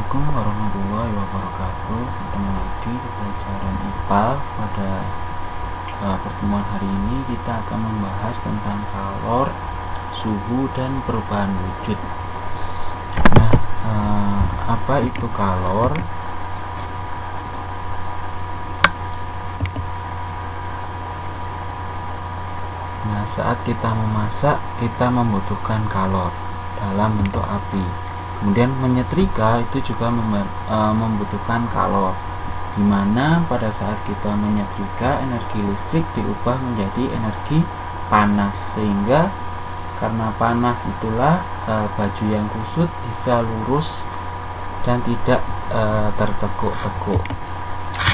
Assalamualaikum warahmatullahi wabarakatuh. Ketemu lagi di pelajaran IPA. Pada pertemuan hari ini kita akan membahas tentang kalor, suhu, dan perubahan wujud. Nah, apa itu kalor? Nah, saat kita memasak, kita membutuhkan kalor dalam bentuk api. Kemudian menyetrika itu juga membutuhkan kalor, dimana pada saat kita menyetrika, energi listrik diubah menjadi energi panas, sehingga karena panas itulah baju yang kusut bisa lurus dan tidak tertekuk-tekuk.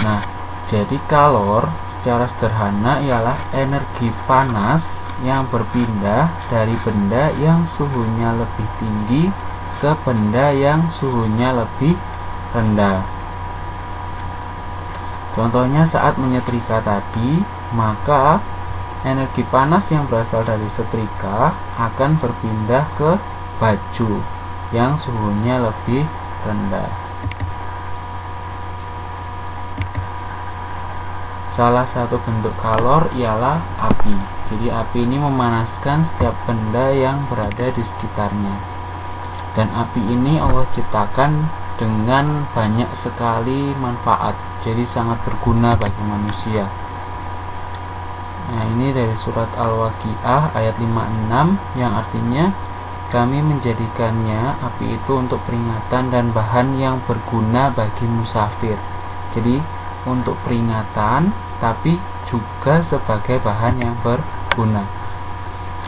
Nah, jadi kalor secara sederhana ialah energi panas yang berpindah dari benda yang suhunya lebih tinggi ke benda yang suhunya lebih rendah. Contohnya saat menyetrika tadi, maka energi panas yang berasal dari setrika akan berpindah ke baju yang suhunya lebih rendah. Salah satu bentuk kalor ialah api. Jadi api ini memanaskan setiap benda yang berada di sekitarnya. Dan api ini Allah ciptakan dengan banyak sekali manfaat, jadi sangat berguna bagi manusia. Nah, ini dari surat Al-Waqiah ayat 56 yang artinya kami menjadikannya api itu untuk peringatan dan bahan yang berguna bagi musafir. Jadi untuk peringatan tapi juga sebagai bahan yang berguna.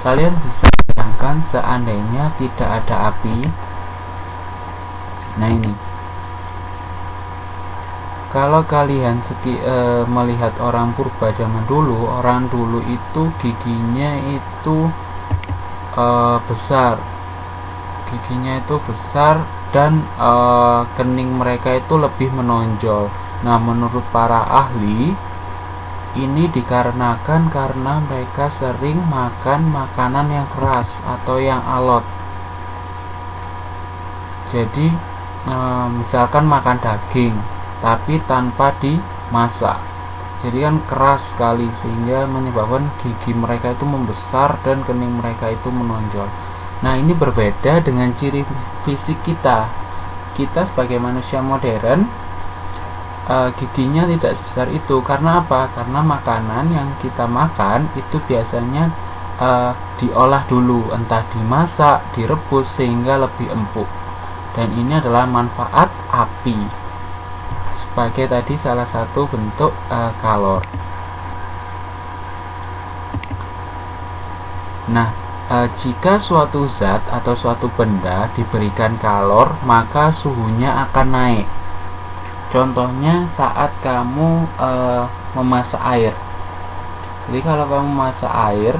Kalian bisa bayangkan seandainya tidak ada api. Nah, ini kalau kalian melihat orang purba zaman dulu, orang dulu itu giginya itu besar, dan kening mereka itu lebih menonjol. Nah, menurut para ahli, ini dikarenakan karena mereka sering makan makanan yang keras atau yang alot. Jadi misalkan makan daging tapi tanpa dimasak, jadi kan keras sekali, sehingga menyebabkan gigi mereka itu membesar dan kening mereka itu menonjol. Nah, ini berbeda dengan ciri fisik kita. Kita sebagai manusia modern, giginya tidak sebesar itu. Karena apa? Karena makanan yang kita makan itu biasanya diolah dulu, entah dimasak, direbus, sehingga lebih empuk. Dan ini adalah manfaat api sebagai tadi salah satu bentuk kalor. Nah, jika suatu zat atau suatu benda diberikan kalor, maka suhunya akan naik. Contohnya saat kamu memasak air. Jadi kalau kamu memasak air,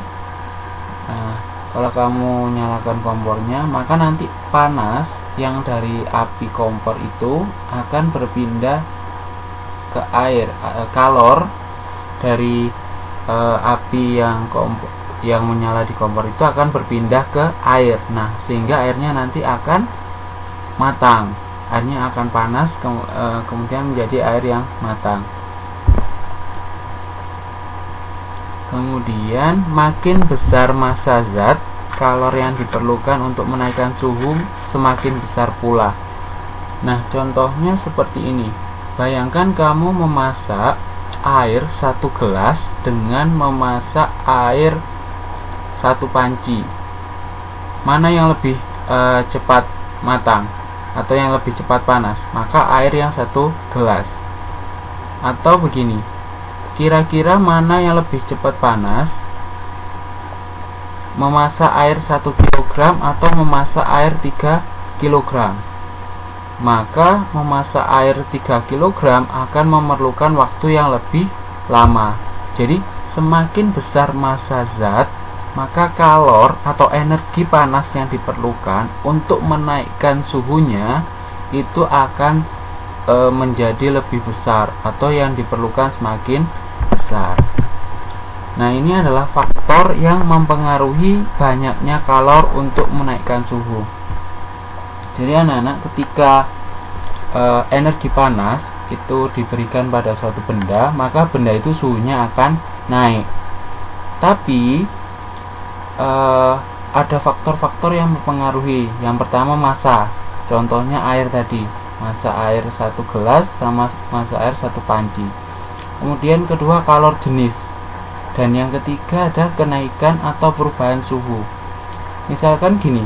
kalau kamu nyalakan kompornya, maka nanti panas yang dari api kompor itu akan berpindah ke air. Kalor dari api yang menyala di kompor itu akan berpindah ke air. Nah, sehingga airnya nanti akan matang. Airnya akan panas, kemudian menjadi air yang matang. Kemudian makin besar massa zat, kalor yang diperlukan untuk menaikkan suhu semakin besar pula. Nah, contohnya seperti ini. Bayangkan kamu memasak air 1 gelas dengan memasak air 1 panci. Mana yang lebih cepat matang atau yang lebih cepat panas? Maka air yang 1 gelas. Atau begini, kira-kira mana yang lebih cepat panas? Memasak air 1 kg atau memasak air 3 kg? Maka memasak air 3 kg akan memerlukan waktu yang lebih lama. Jadi semakin besar massa zat, maka kalor atau energi panas yang diperlukan untuk menaikkan suhunya itu akan menjadi lebih besar, atau yang diperlukan semakin besar. Nah, ini adalah faktor yang mempengaruhi banyaknya kalor untuk menaikkan suhu. Jadi anak-anak, ketika energi panas itu diberikan pada suatu benda, maka benda itu suhunya akan naik. Tapi ada faktor-faktor yang mempengaruhi. Yang pertama massa, contohnya air tadi, massa air 1 gelas sama massa air 1 panci. Kemudian kedua kalor jenis, dan yang ketiga ada kenaikan atau perubahan suhu. Misalkan gini,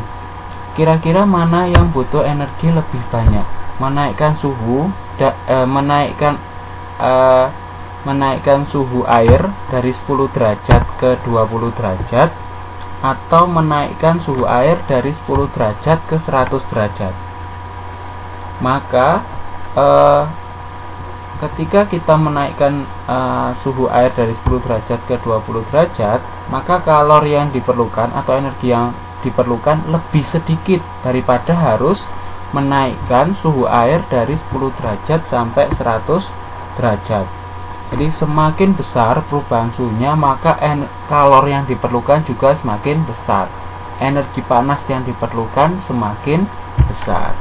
kira-kira mana yang butuh energi lebih banyak, menaikkan suhu menaikkan suhu air dari 10 derajat ke 20 derajat, atau menaikkan suhu air dari 10 derajat ke 100 derajat. Maka ketika kita menaikkan suhu air dari 10 derajat ke 20 derajat, maka kalor yang diperlukan atau energi yang diperlukan lebih sedikit daripada harus menaikkan suhu air dari 10 derajat sampai 100 derajat. Jadi semakin besar perubahan suhunya, maka kalor yang diperlukan juga semakin besar. Energi panas yang diperlukan semakin besar.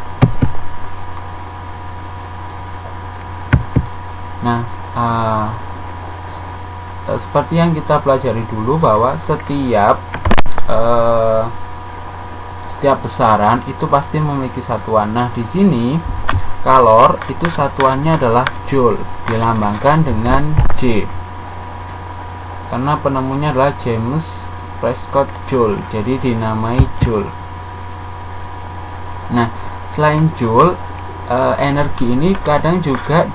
Nah, seperti yang kita pelajari dulu bahwa setiap besaran itu pasti memiliki satuan. Nah, di sini kalor itu satuannya adalah joule, dilambangkan dengan J. Karena penemunya adalah James Prescott Joule, jadi dinamai joule. Nah, selain joule, energi ini kadang juga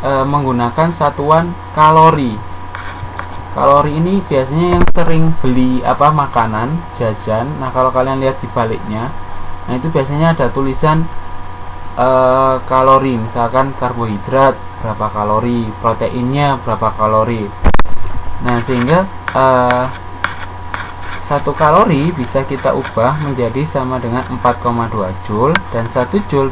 menggunakan satuan kalori. Kalori ini biasanya yang sering beli makanan, jajan. Nah, kalau kalian lihat di baliknya, nah itu biasanya ada tulisan kalori, misalkan karbohidrat berapa kalori, proteinnya berapa kalori. Nah, sehingga 1 kalori bisa kita ubah menjadi sama dengan 4,2 joule, dan 1 joule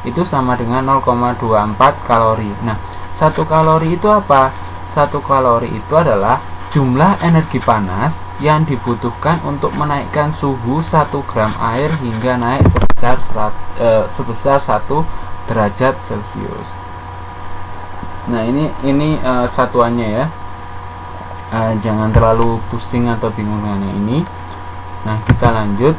itu sama dengan 0,24 kalori. Nah, 1 kalori itu apa? 1 kalori itu adalah jumlah energi panas yang dibutuhkan untuk menaikkan suhu 1 gram air hingga naik sebesar 1 derajat Celcius. Nah, ini satuannya ya. Jangan terlalu pusing atau bingung dengan ini. Nah, kita lanjut.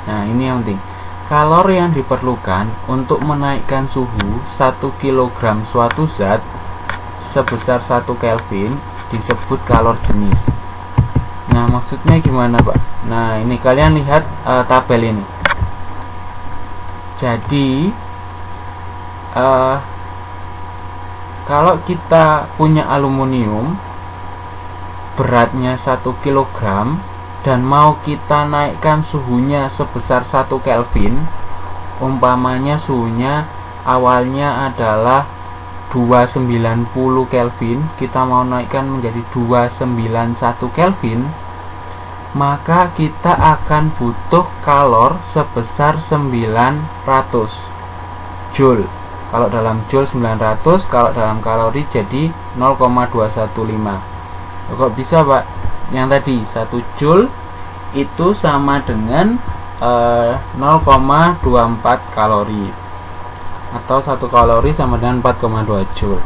Nah, ini yang penting. Kalor yang diperlukan untuk menaikkan suhu 1 kg suatu zat sebesar 1 Kelvin disebut kalor jenis. Nah, maksudnya gimana, Pak? Nah, ini kalian lihat tabel ini. Jadi kalau kita punya aluminium beratnya 1 kg dan mau kita naikkan suhunya sebesar 1 Kelvin, umpamanya suhunya awalnya adalah 290 Kelvin, kita mau naikkan menjadi 291 Kelvin, maka kita akan butuh kalor sebesar 900 joule. Kalau dalam joule 900, kalau dalam kalori jadi 0,215. Kok bisa, Pak? Yang tadi 1 joule itu sama dengan 0,24 kalori, atau 1 kalori sama dengan 4,2 joule.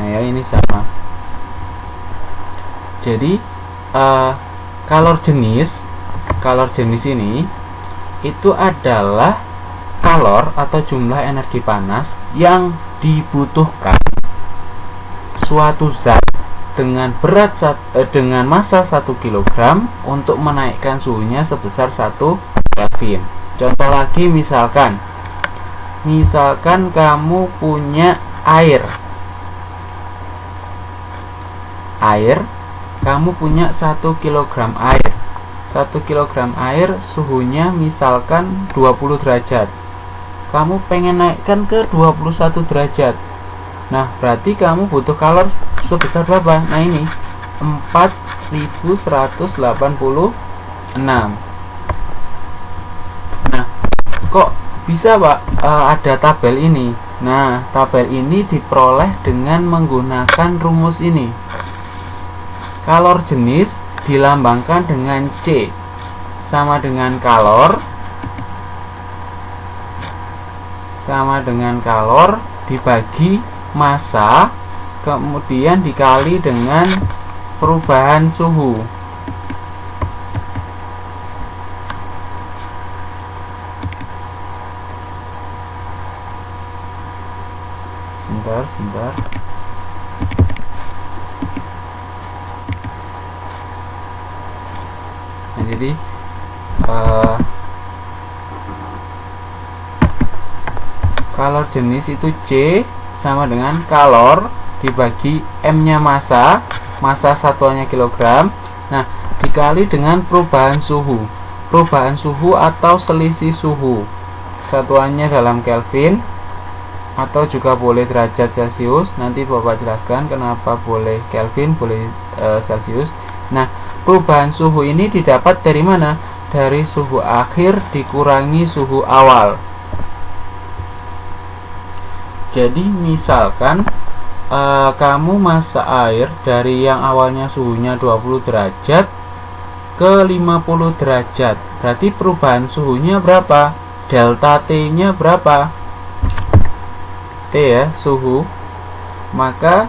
Nah, ya, ini sama. Jadi kalor jenis ini itu adalah kalor atau jumlah energi panas yang dibutuhkan suatu zat dengan dengan massa 1 kg untuk menaikkan suhunya sebesar 1 Kelvin. Contoh lagi, misalkan kamu punya air, kamu punya 1 kg air. 1 kg air suhunya misalkan 20 derajat. Kamu pengen naikkan ke 21 derajat. Nah, berarti kamu butuh kalor sebesar berapa? Nah, ini 4186. Nah, kok bisa, Pak, ada tabel ini? Nah, tabel ini diperoleh dengan menggunakan rumus ini. Kalor jenis dilambangkan dengan C, sama dengan kalor sama dengan kalor dibagi massa, kemudian dikali dengan perubahan suhu. Sebentar. Nah, jadi kalor jenis itu C sama dengan kalor dibagi M-nya massa satuannya kilogram. Nah, dikali dengan perubahan suhu. Perubahan suhu atau selisih suhu, satuannya dalam Kelvin atau juga boleh derajat Celcius. Nanti Bapak jelaskan kenapa boleh Kelvin, boleh Celcius. Nah, perubahan suhu ini didapat dari mana? Dari suhu akhir dikurangi suhu awal. Jadi misalkan kamu masak air dari yang awalnya suhunya 20 derajat ke 50 derajat. Berarti perubahan suhunya berapa? Delta T nya berapa? T ya, suhu. Maka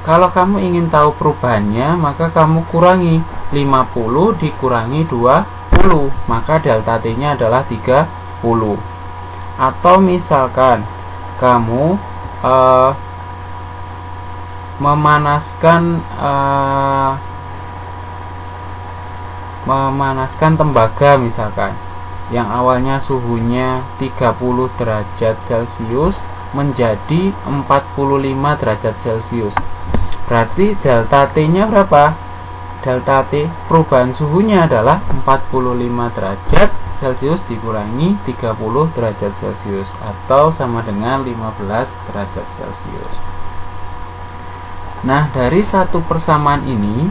kalau kamu ingin tahu perubahannya, maka kamu kurangi 50 dikurangi 20, maka delta T nya adalah 30. Atau misalkan kamu memanaskan tembaga misalkan, yang awalnya suhunya 30 derajat Celcius menjadi 45 derajat Celcius. Berarti delta T nya berapa? Delta T perubahan suhunya adalah 45 derajat Celcius dikurangi 30 derajat Celcius, atau sama dengan 15 derajat Celcius. Nah, dari satu persamaan ini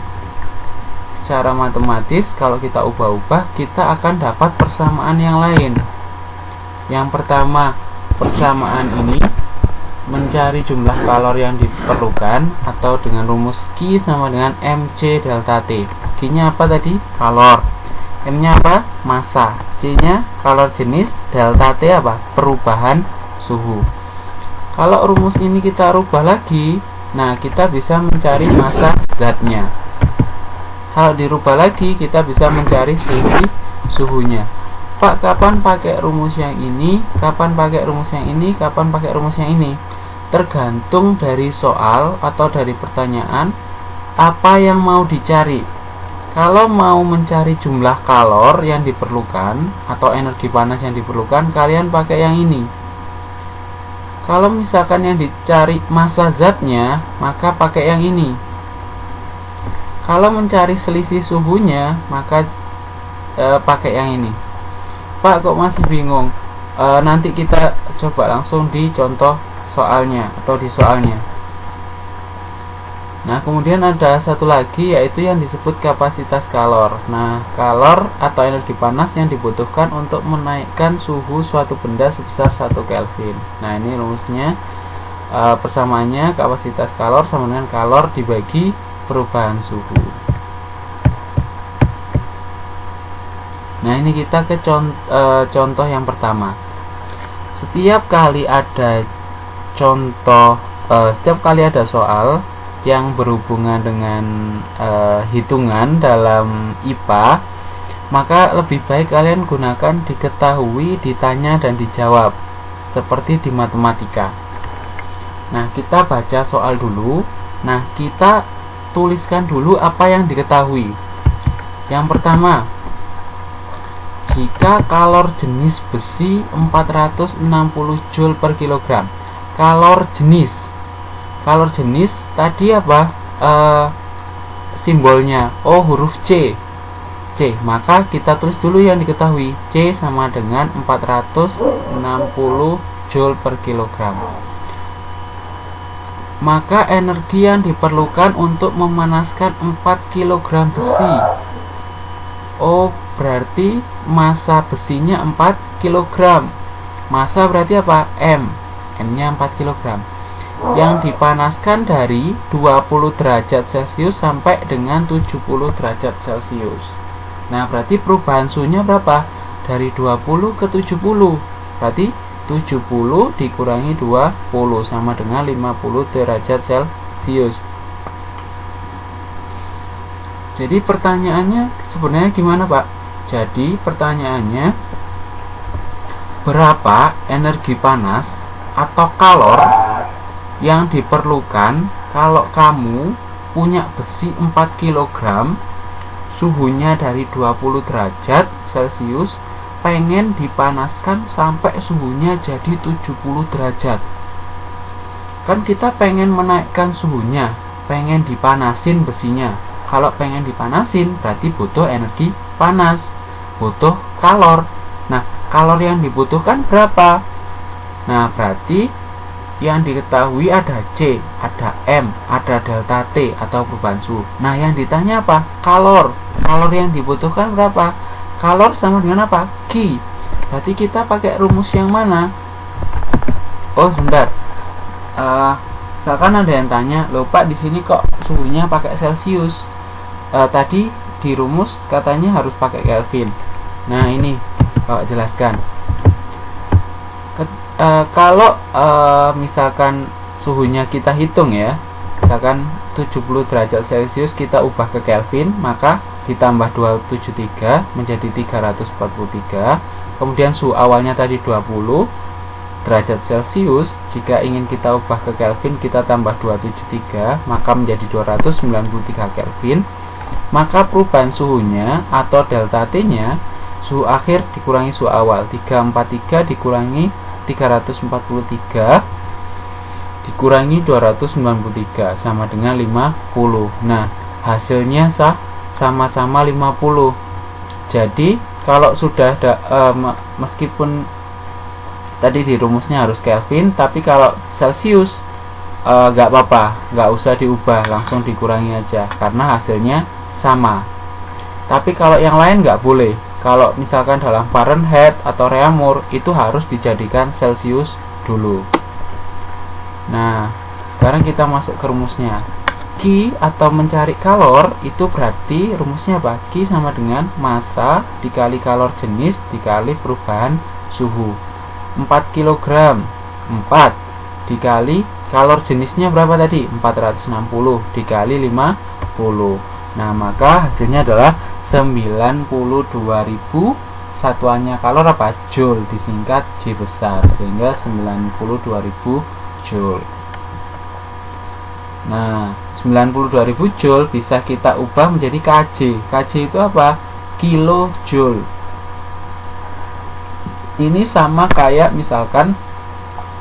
secara matematis kalau kita ubah-ubah, kita akan dapat persamaan yang lain. Yang pertama, persamaan ini mencari jumlah kalor yang diperlukan, atau dengan rumus Q sama dengan MC delta T. Q-nya apa tadi? Kalor. M-nya apa? Massa. C-nya kalor jenis, delta T apa? Perubahan suhu. Kalau rumus ini kita rubah lagi, nah kita bisa mencari massa zatnya. Kalau dirubah lagi, kita bisa mencari selisih suhunya. Pak, kapan pakai rumus yang ini? Kapan pakai rumus yang ini? Kapan pakai rumus yang ini? Tergantung dari soal atau dari pertanyaan apa yang mau dicari. Kalau mau mencari jumlah kalor yang diperlukan atau energi panas yang diperlukan, kalian pakai yang ini. Kalau misalkan yang dicari massa zatnya, maka pakai yang ini. Kalau mencari selisih suhunya, maka pakai yang ini. Pak, kok masih bingung? Nanti kita coba langsung di contoh soalnya atau di soalnya. Nah, kemudian ada satu lagi, yaitu yang disebut kapasitas kalor. Nah, kalor atau energi panas yang dibutuhkan untuk menaikkan suhu suatu benda sebesar 1 Kelvin. Nah, ini rumusnya. Persamaannya kapasitas kalor sama dengan kalor dibagi perubahan suhu. Nah, ini kita ke contoh yang pertama. Setiap kali ada soal yang berhubungan dengan hitungan dalam IPA, maka lebih baik kalian gunakan diketahui, ditanya, dan dijawab seperti di matematika. Nah, kita baca soal dulu. Nah, kita tuliskan dulu apa yang diketahui. Yang pertama, jika kalor jenis besi 460 Joule per kilogram. Kalor jenis tadi apa? Simbolnya huruf C. Maka kita tulis dulu yang diketahui. C sama dengan 460 Joule per kilogram. Maka energi yang diperlukan untuk memanaskan 4 kg besi. Berarti massa besinya 4 kg. Massa berarti apa? M-nya 4 kg. Yang dipanaskan dari 20 derajat Celcius sampai dengan 70 derajat Celcius. Nah, berarti perubahan suhunya berapa? Dari 20 ke 70. Berarti 70 dikurangi 20 sama dengan 50 derajat Celcius. Jadi pertanyaannya sebenarnya gimana, Pak? Jadi pertanyaannya, berapa energi panas atau kalor yang diperlukan kalau kamu punya besi 4 kg, suhunya dari 20 derajat Celcius, pengen dipanaskan sampai suhunya jadi 70 derajat. Kan kita pengen menaikkan suhunya, pengen dipanasin besinya. Kalau pengen dipanasin berarti butuh energi panas, butuh kalor. Nah, kalor yang dibutuhkan berapa? Nah, berarti yang diketahui ada C, ada M, ada delta T atau perubahan suhu. Nah, yang ditanya apa? Kalor. Kalor yang dibutuhkan berapa? Kalor sama dengan apa? Q. Berarti kita pakai rumus yang mana? Oh, sebentar. Misalkan ada yang tanya, "Loh Pak, di sini kok suhunya pakai Celcius?" Tadi di rumus katanya harus pakai Kelvin. Nah, ini jelaskan. Kalau misalkan suhunya kita hitung ya, misalkan 70 derajat Celcius kita ubah ke Kelvin, maka ditambah 273 menjadi 343. Kemudian suhu awalnya tadi 20 derajat Celcius, jika ingin kita ubah ke Kelvin kita tambah 273, maka menjadi 293 Kelvin. Maka perubahan suhunya atau delta T nya, suhu akhir dikurangi suhu awal, 343 dikurangi 343 dikurangi 293 sama dengan 50. Nah, hasilnya sama-sama 50. Jadi kalau sudah ada meskipun tadi di rumusnya harus Kelvin, tapi kalau Celcius nggak apa-apa, nggak usah diubah, langsung dikurangi aja karena hasilnya sama. Tapi kalau yang lain nggak boleh. Kalau misalkan dalam Fahrenheit atau Reaumur itu harus dijadikan Celcius dulu. Nah, sekarang kita masuk ke rumusnya. Q atau mencari kalor itu berarti rumusnya apa? Q sama dengan massa dikali kalor jenis dikali perubahan suhu. 4 kg 4 dikali kalor jenisnya berapa tadi? 460 dikali 50. Nah, maka hasilnya adalah 92.000. Satuannya kalor apa? Joule, disingkat J besar, sehingga 92.000 Joule. Nah, 92.000 Joule bisa kita ubah menjadi kJ. kJ itu apa? Kilojoule. Ini sama kayak misalkan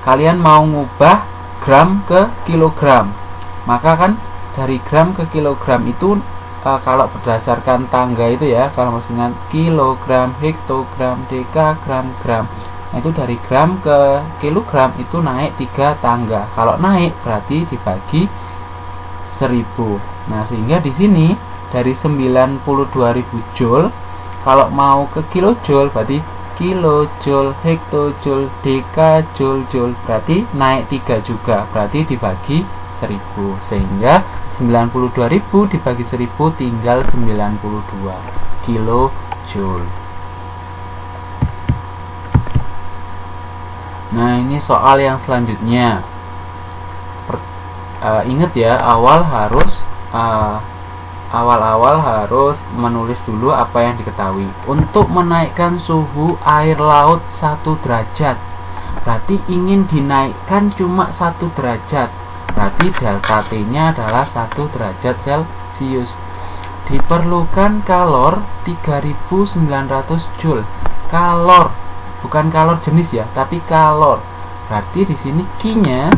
kalian mau ngubah gram ke kilogram, maka kan dari gram ke kilogram itu kalau berdasarkan tangga itu ya, kalau maksudnya kilogram, hektogram, dekagram, gram, nah itu dari gram ke kilogram itu naik 3 tangga. Kalau naik berarti dibagi 1000. Nah, sehingga di sini dari 92.000 Joule kalau mau ke kilojoule berarti kilojoule, hektojoule, dekajoule, joule, berarti naik 3 juga, berarti dibagi 1000, sehingga 92.000 dibagi 1000 tinggal 92 kilojoule. Nah, ini soal yang selanjutnya. Ingat ya, awal-awal harus menulis dulu apa yang diketahui. Untuk menaikkan suhu air laut 1 derajat, berarti ingin dinaikkan cuma 1 derajat, berarti delta T nya adalah 1 derajat Celcius. Diperlukan kalor 3900 Joule. Kalor, bukan kalor jenis ya, tapi kalor. Berarti di sini Q-nya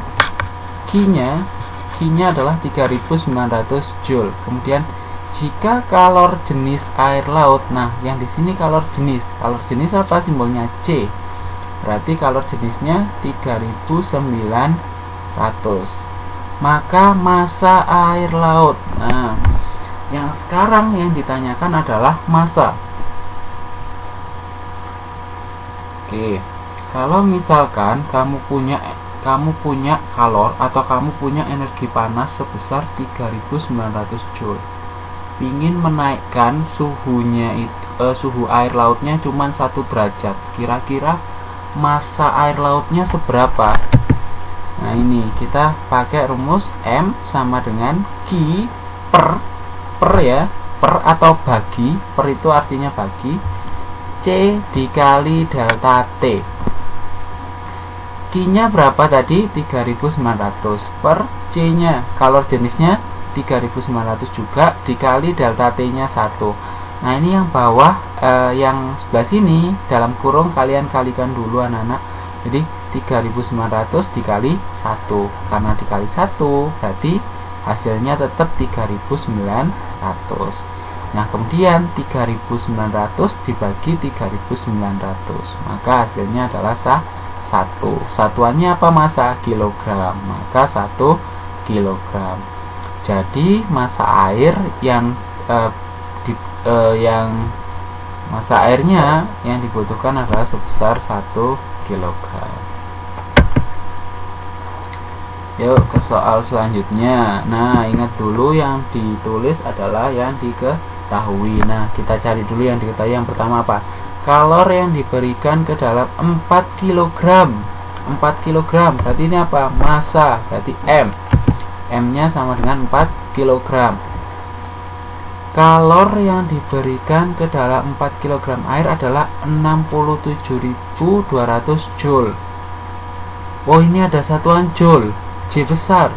adalah 3900 Joule. Kemudian jika kalor jenis air laut, nah yang di sini kalor jenis apa? Simbolnya C. Berarti kalor jenisnya 3900. Maka massa air laut. Nah, yang sekarang yang ditanyakan adalah massa. Oke, kalau misalkan kamu punya kalor atau kamu punya energi panas sebesar 3900 Joule, ingin menaikkan suhunya itu suhu air lautnya cuma 1 derajat, kira-kira massa air lautnya seberapa. Nah, ini kita pakai rumus M sama dengan Q per ya, per atau bagi, per itu artinya bagi, C dikali delta T. Q-nya berapa tadi? 3900 per C-nya, kalor jenisnya 3900 juga, dikali delta T-nya 1. Nah, ini yang bawah, yang sebelah sini dalam kurung kalian kalikan dulu anak-anak. Jadi 3900 dikali 1, karena dikali 1 berarti hasilnya tetap 3900. Nah, kemudian 3900 dibagi 3900, maka hasilnya adalah 1. Satuannya apa? Massa, kilogram, maka 1 kilogram. Jadi massa air yang massa airnya yang dibutuhkan adalah sebesar 1 kilogram. Yuk ke soal selanjutnya. Nah, ingat dulu yang ditulis adalah yang diketahui. Nah, kita cari dulu yang diketahui. Yang pertama apa? Kalor yang diberikan ke dalam 4 kg. 4 kg berarti ini apa? Massa, berarti M. M-nya sama dengan 4 kg. Kalor yang diberikan ke dalam 4 kg air adalah 67.200 Joule. Oh, ini ada satuan Joule, J besar.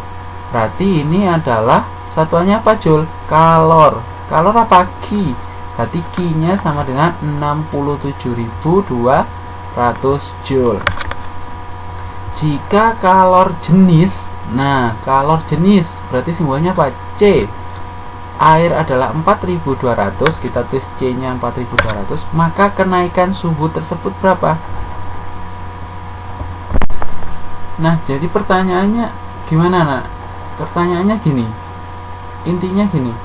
Berarti ini adalah satuannya apa? Joule. Kalor. Kalor apa? Q. Berarti Q-nya sama dengan 67.200 Joule. Jika kalor jenis, nah, kalor jenis berarti simbolnya apa? C. Air adalah 4200, kita tulis C-nya 4200, maka kenaikan suhu tersebut berapa? Nah, jadi pertanyaannya gimana, nak? Pertanyaannya gini, intinya gini,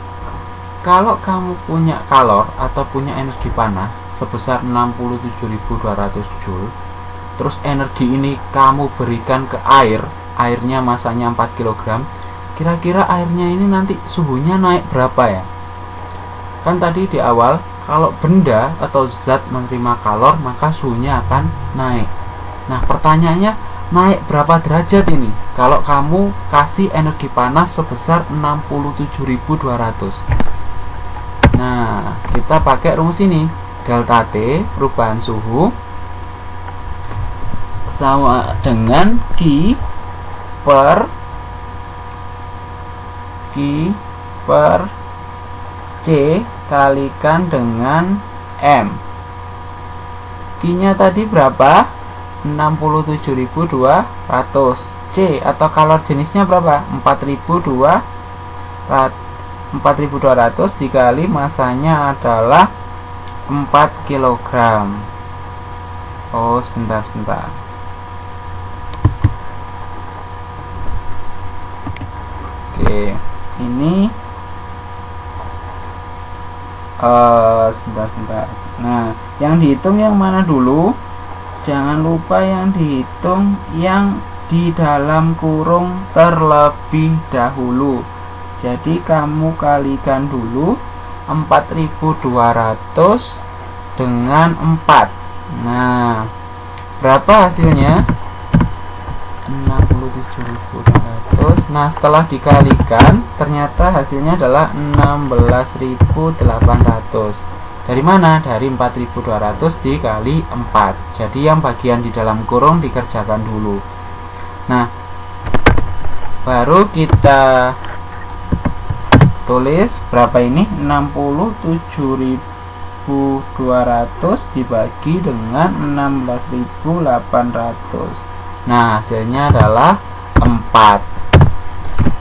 kalau kamu punya kalor atau punya energi panas sebesar 67.200 Joule, terus energi ini kamu berikan ke air, airnya masanya 4 kg, kira-kira airnya ini nanti suhunya naik berapa ya? Kan tadi di awal, kalau benda atau zat menerima kalor maka suhunya akan naik. Nah, pertanyaannya, naik berapa derajat ini kalau kamu kasih energi panas sebesar 67.200? Nah, kita pakai rumus ini. Delta T, perubahan suhu, sama dengan Q per C kalikan dengan M. Q-nya tadi berapa? 67.200. C atau kalor jenisnya berapa? 4.200 dikali massanya adalah 4 kg. Oh, sebentar. Oke, ini sebentar. Nah, yang dihitung yang mana dulu? Jangan lupa yang dihitung yang di dalam kurung terlebih dahulu. Jadi kamu kalikan dulu 4200 dengan 4. Nah, berapa hasilnya? 67.200. Nah, setelah dikalikan ternyata hasilnya adalah 16.800. Dari mana? Dari 4.200 dikali 4. Jadi yang bagian di dalam kurung dikerjakan dulu. Nah, baru kita tulis berapa ini? 67.200 dibagi dengan 16.800. Nah, hasilnya adalah 4.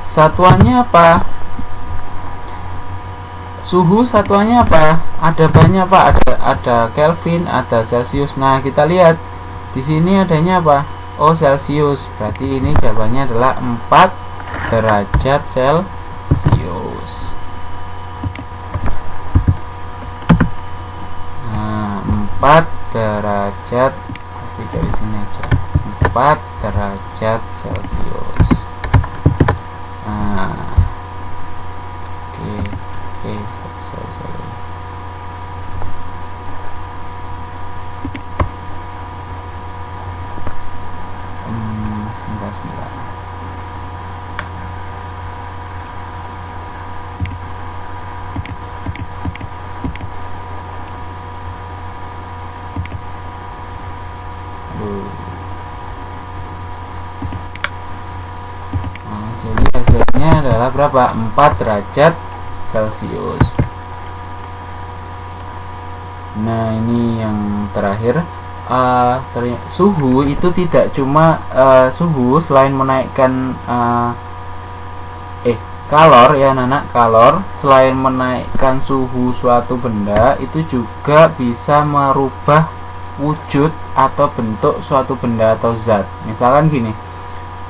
Satuannya apa? Suhu satuannya apa? Ada banyak, Pak. Ada Kelvin, ada Celsius. Nah, kita lihat di sini adanya apa? Oh, Celsius. Berarti ini jawabannya adalah 4 derajat Celsius. Nah, 4 derajat. Tapi dari sini aja. 4 derajat Celsius. Nah, oke, selesai. 9. Nah, jadi hasilnya adalah berapa? 4 derajat Celcius. Nah, ini yang terakhir. Suhu itu tidak cuma suhu, selain menaikkan kalor ya anak, kalor selain menaikkan suhu suatu benda itu juga bisa merubah wujud atau bentuk suatu benda atau zat. Misalkan gini,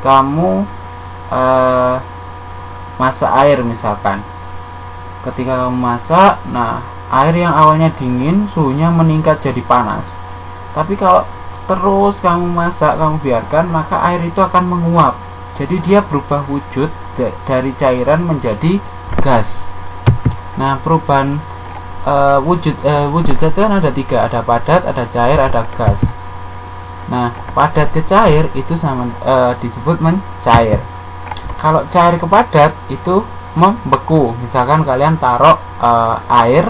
kamu masak air misalkan. Ketika kamu masak, nah air yang awalnya dingin suhunya meningkat jadi panas. Tapi kalau terus kamu masak, kamu biarkan, maka air itu akan menguap. Jadi dia berubah wujud dari cairan menjadi gas. Nah, perubahan wujud zat kan ada 3, ada padat, ada cair, ada gas. Nah, padat ke cair itu sama disebut mencair. Kalau cair ke padat itu membeku. Misalkan kalian taruh air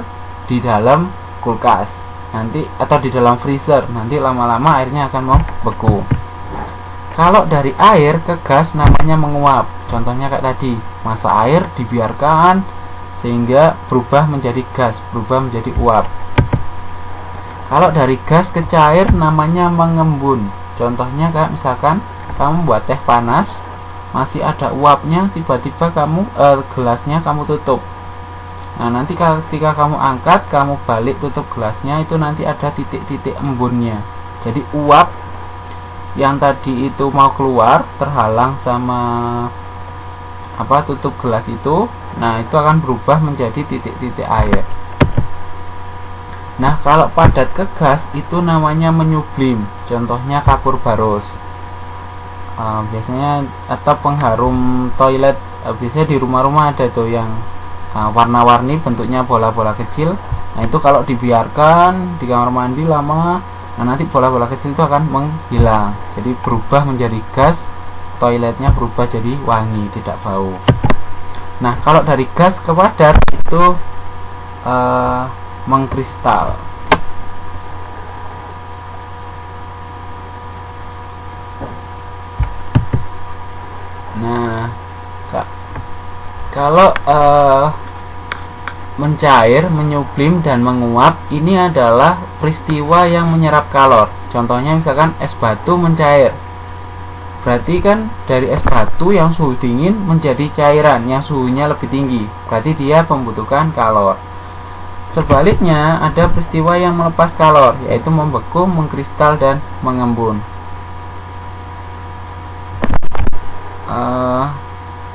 di dalam kulkas nanti, atau di dalam freezer, nanti lama-lama airnya akan membeku. Kalau dari air ke gas namanya menguap. Contohnya kayak tadi, masak air dibiarkan sehingga berubah menjadi gas, berubah menjadi uap. Kalau dari gas ke cair namanya mengembun. Contohnya kayak misalkan kamu buat teh panas, masih ada uapnya, tiba-tiba kamu gelasnya kamu tutup. Nah, nanti ketika kamu angkat, kamu balik tutup gelasnya, itu nanti ada titik-titik embunnya. Jadi uap yang tadi itu mau keluar terhalang sama tutup gelas itu. Nah, itu akan berubah menjadi titik-titik air. Nah, kalau padat ke gas itu namanya menyublim. Contohnya kapur baros. Biasanya atau pengharum toilet, biasanya di rumah-rumah ada tuh yang warna-warni, bentuknya bola-bola kecil. Nah, itu kalau dibiarkan di kamar mandi lama, nah nanti bola-bola kecil itu akan menghilang. Jadi berubah menjadi gas, toiletnya berubah jadi wangi, tidak bau. Nah, kalau dari gas ke padat itu mengkristal. Nah, kalau mencair, menyublim, dan menguap ini adalah peristiwa yang menyerap kalor. Contohnya misalkan es batu mencair. Berarti kan dari es batu yang suhu dingin menjadi cairan yang suhunya lebih tinggi. Berarti dia membutuhkan kalor. Sebaliknya ada peristiwa yang melepas kalor, yaitu membeku, mengkristal, dan mengembun.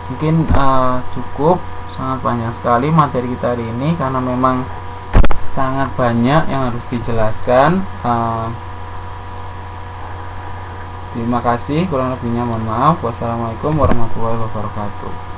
Mungkin cukup, sangat panjang sekali materi kita hari ini karena memang sangat banyak yang harus dijelaskan. Terima kasih, kurang lebihnya mohon maaf. Wassalamualaikum warahmatullahi wabarakatuh.